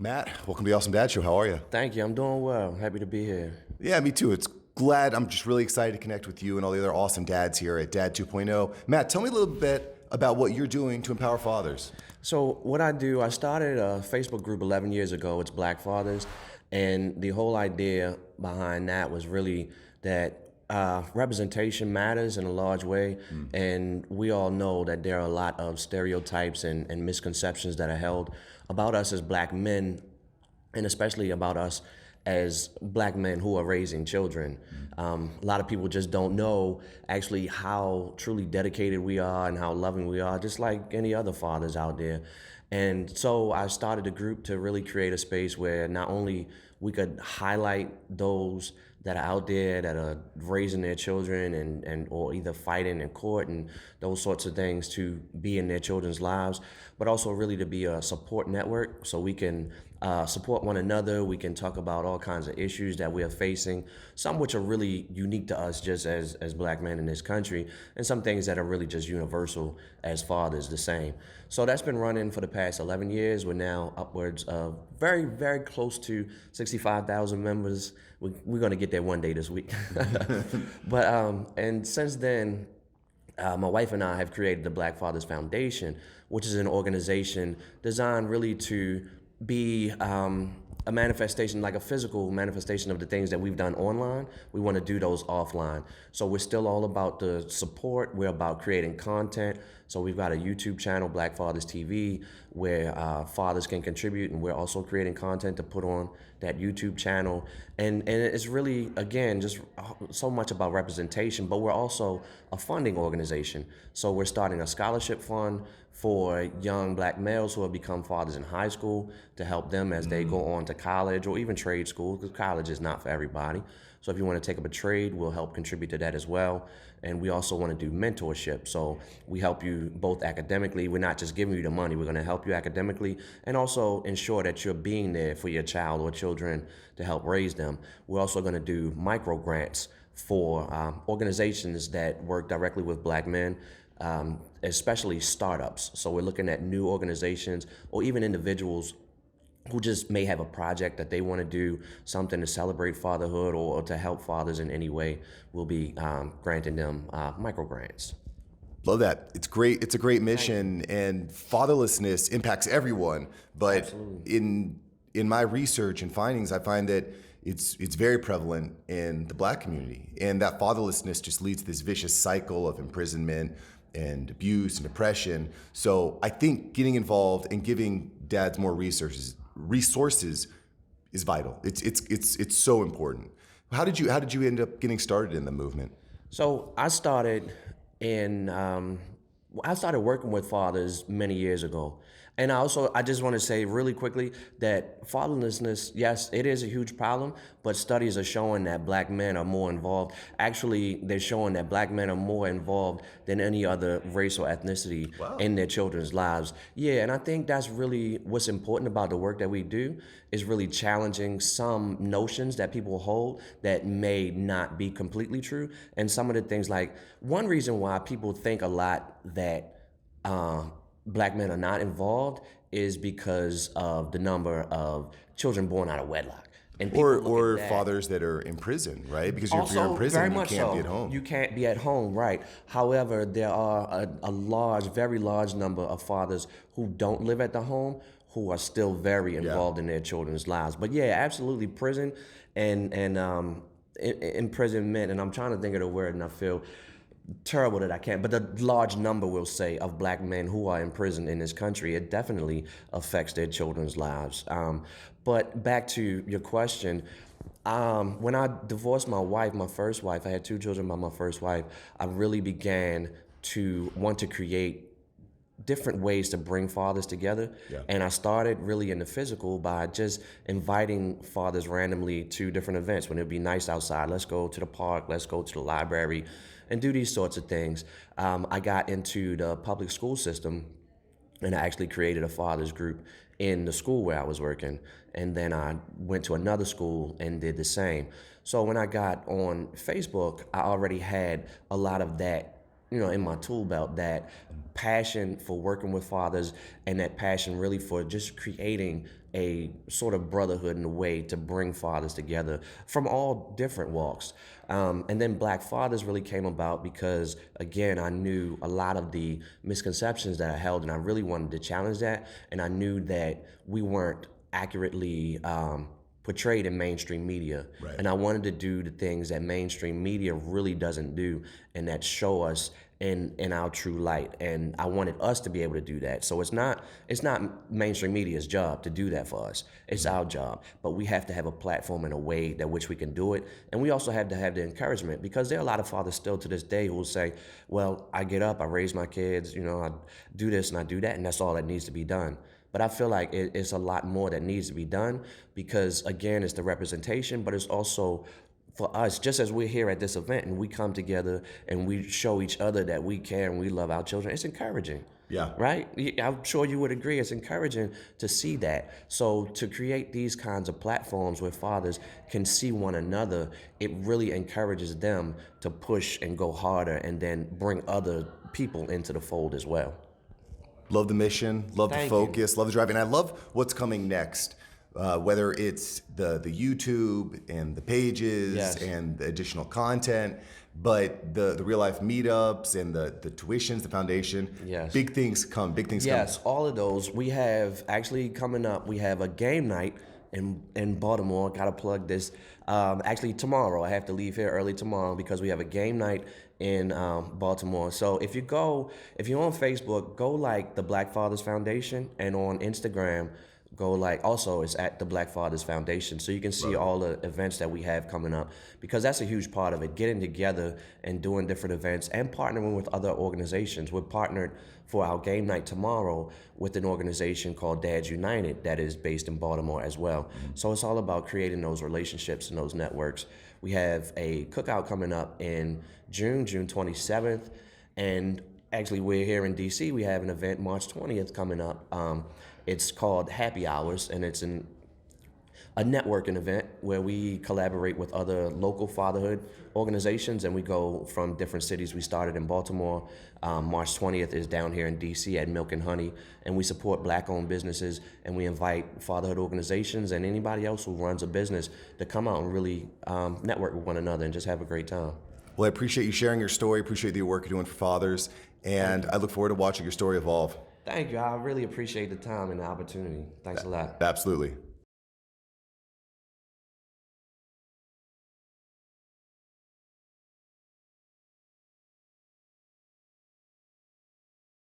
Matt, welcome to the Awesome Dad Show. How are you? Thank you. I'm doing well. Happy to be here. Yeah, me too. It's glad. I'm just really excited to connect with you and all the other awesome dads here at Dad 2.0. Matt, tell me a little bit about what you're doing to empower fathers. So, what I do, I started a Facebook group 11 years ago. It's Black Fathers. And the whole idea behind that was really that representation matters in a large way. And we all know that there are a lot of stereotypes and misconceptions that are held about us as black men, and especially about us as black men who are raising children. A lot of people just don't know actually how truly dedicated we are and how loving we are, just like any other fathers out there. And so I started a group to really create a space where not only we could highlight those that are out there that are raising their children and or either fighting in court and those sorts of things to be in their children's lives, but also really to be a support network so we can support one another. We can talk about all kinds of issues that we are facing, some which are really unique to us just as black men in this country, and some things that are really just universal as fathers, the same. So that's been running for the past 11 years. We're now upwards of very, very close to 65,000 members. We're going to get there one day this week. But and since then, my wife and I have created the Black Fathers Foundation, which is an organization designed really to be a manifestation, like a physical manifestation of the things that we've done online. We want to do those offline. So we're still all about the support. We're about creating content. So we've got a YouTube channel, Black Fathers TV, where fathers can contribute, and we're also creating content to put on that YouTube channel. And it's really, again, just so much about representation, but we're also a funding organization. So we're starting a scholarship fund for young black males who have become fathers in high school to help them as they go on to college or even trade school, because college is not for everybody. So if you want to take up a trade, we'll help contribute to that as well. And we also want to do mentorship. So we help you both academically. We're not just giving you the money. We're going to help you academically and also ensure that you're being there for your child or children to help raise them. We're also going to do micro grants for organizations that work directly with black men, especially startups. So we're looking at new organizations or even individuals who just may have a project that they want to do, something to celebrate fatherhood or to help fathers in any way. We'll be granting them micro grants. Love that. It's great. It's a great mission, and fatherlessness impacts everyone. But Absolutely. in my research and findings, I find that it's very prevalent in the black community, and that fatherlessness just leads to this vicious cycle of imprisonment and abuse and depression. So I think getting involved and giving dads more resources is vital. It's so important. How did you end up getting started in the movement? So in I started working with fathers many years ago. And I just want to say really quickly that fatherlessness, yes, it is a huge problem, but studies are showing that black men are more involved. Actually, they're showing that black men are more involved than any other race or ethnicity in their children's lives. Yeah, and I think that's really what's important about the work that we do, is really challenging some notions that people hold that may not be completely true. And some of the things, like one reason why people think a lot that black men are not involved is because of the number of children born out of wedlock. And Or fathers that are in prison, right? Because if you're in prison, you can't be at home. You can't be at home, right? However, there are a large, very large number of fathers who don't live at the home who are still very involved in their children's lives. But yeah, absolutely, prison and imprisonment, and I'm trying to think of the word, and I feel terrible that I can't, but the large number, we'll say, of black men who are in prison in this country, it definitely affects their children's lives. But back to your question, when I divorced my wife, my first wife, I had two children by my first wife, I really began to want to create different ways to bring fathers together. Yeah. And I started really in the physical by just inviting fathers randomly to different events. When it'd be nice outside, let's go to the park, let's go to the library, and do these sorts of things. I got into the public school system, and I actually created a fathers group in the school where I was working. And then I went to another school and did the same. So when I got on Facebook, I already had a lot of that in my tool belt, that passion for working with fathers, and that passion really for just creating a sort of brotherhood in a way to bring fathers together from all different walks. And then Black Fathers really came about because, again, I knew a lot of the misconceptions that I held, and I really wanted to challenge that. And I knew that we weren't accurately portrayed in mainstream media. Right. And I wanted to do the things that mainstream media really doesn't do, and that show us in our true light. And I wanted us to be able to do that. So it's not mainstream media's job to do that for us. It's our job. But we have to have a platform and a way that which we can do it. And we also have to have the encouragement, because there are a lot of fathers still to this day who will say, well, I get up, I raise my kids, I do this and I do that, and that's all that needs to be done. But I feel like it's a lot more that needs to be done, because, again, it's the representation, but it's also for us, just as we're here at this event and we come together and we show each other that we care and we love our children, it's encouraging. Yeah. Right? I'm sure you would agree. It's encouraging to see that. So to create these kinds of platforms where fathers can see one another, it really encourages them to push and go harder, and then bring other people into the fold as well. Love the mission, love Thank the focus, love the drive, and I love what's coming next. Whether it's the YouTube and the pages Yes. and the additional content, but the real life meetups and the tuitions, the foundation. Yes. Big things come. Big things Yes, all of those. We have actually coming up, we have a game night in Baltimore. Gotta plug this. Actually, tomorrow, I have to leave here early tomorrow because we have a game night in Baltimore. So if you're on Facebook, go like the Black Fathers Foundation, and on Instagram, go like, also it's at the Black Fathers Foundation, so you can see all the events that we have coming up, because that's a huge part of it, getting together and doing different events and partnering with other organizations. We're partnered for our game night tomorrow with an organization called Dads United that is based in Baltimore as well. So it's all about creating those relationships and those networks. We have a cookout coming up in June 27th, and actually we're here in DC. We have an event March 20th coming up. It's called Happy Hours, and it's a networking event where we collaborate with other local fatherhood organizations, and we go from different cities. We started in Baltimore. March 20th is down here in DC at Milk and Honey, and we support Black-owned businesses, and we invite fatherhood organizations and anybody else who runs a business to come out and really network with one another and just have a great time. Well, I appreciate you sharing your story, appreciate the work you're doing for fathers, and I look forward to watching your story evolve. Thank you. I really appreciate the time and the opportunity. Thanks a lot. Absolutely.